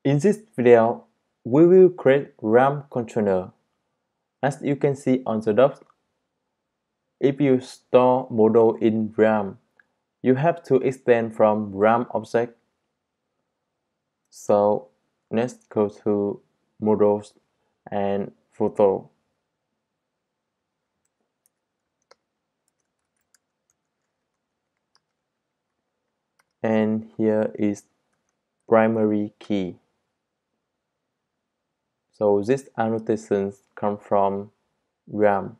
In this video, we will create RealmController. As you can see on the docs, if you store model in Realm, you have to extend from Realm object. So let's go to Models and Photo. And here is primary key. So these annotations come from Realm.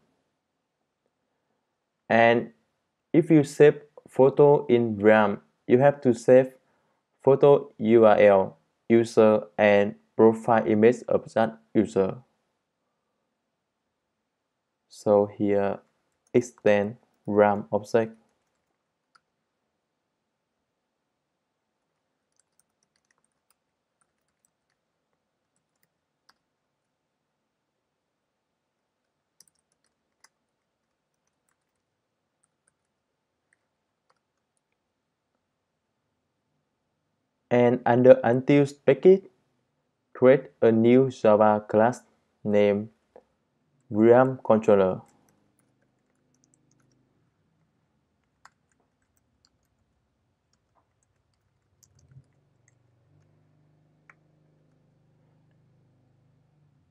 And if you save photo in Realm, you have to save photo URL, user, and profile image of that user. So here, extend Realm object. And under Until package, create a new Java class named RealmController.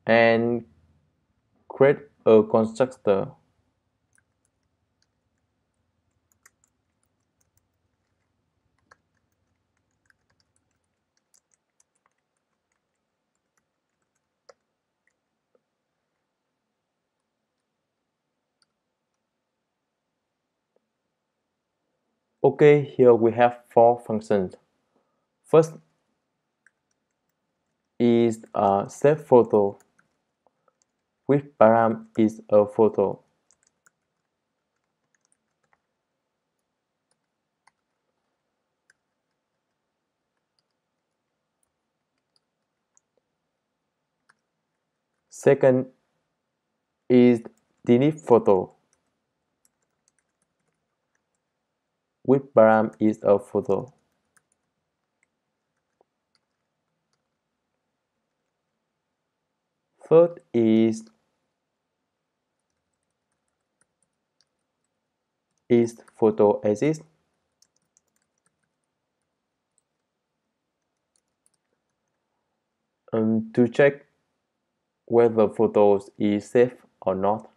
And create a constructor. Okay, here we have 4 functions. First is a save photo, which param is a photo. Second is delete photo, which param is a photo. Third is photo exist. To check whether photos is safe or not.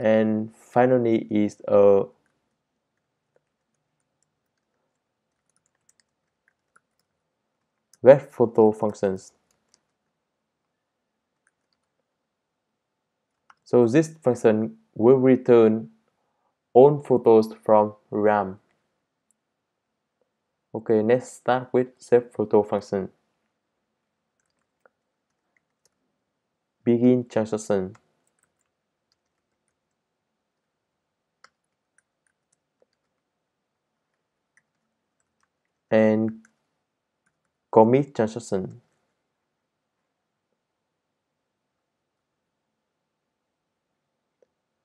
And finally is a web photo functions. So this function will return all photos from RAM. Okay, let's start with save photo function. Begin transaction. And commit transaction.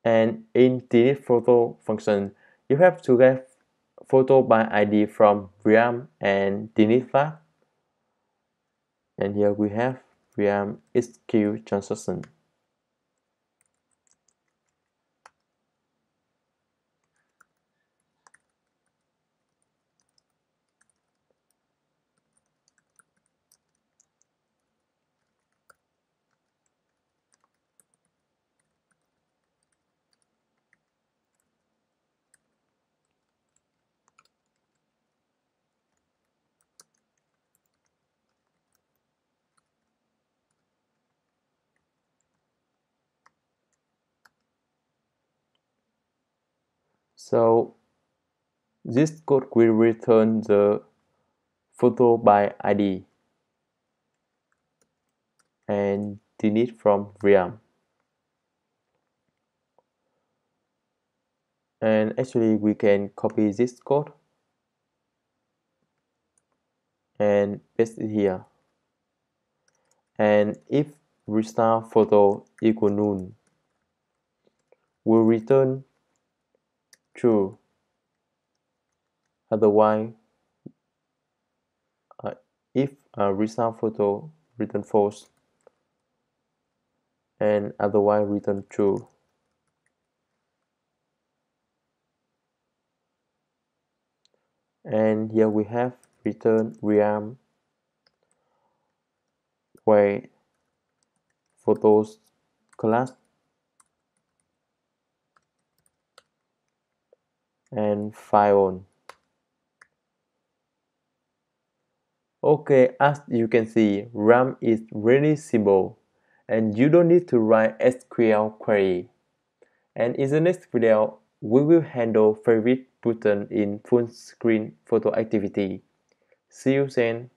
And in delete photo function, you have to get photo by ID from Realm and delete flag. And here we have Realm execute transaction. So this code will return the photo by ID and delete from Realm. And actually we can copy this code and paste it here. And if restart photo equal null, we'll return true. Otherwise, if a result photo return false, and otherwise return true. And here we have return realm where photos class and file on. Okay, as you can see, RAM is really simple and you don't need to write SQL query. And in the next video, we will handle favorite button in full screen photo activity. See you then.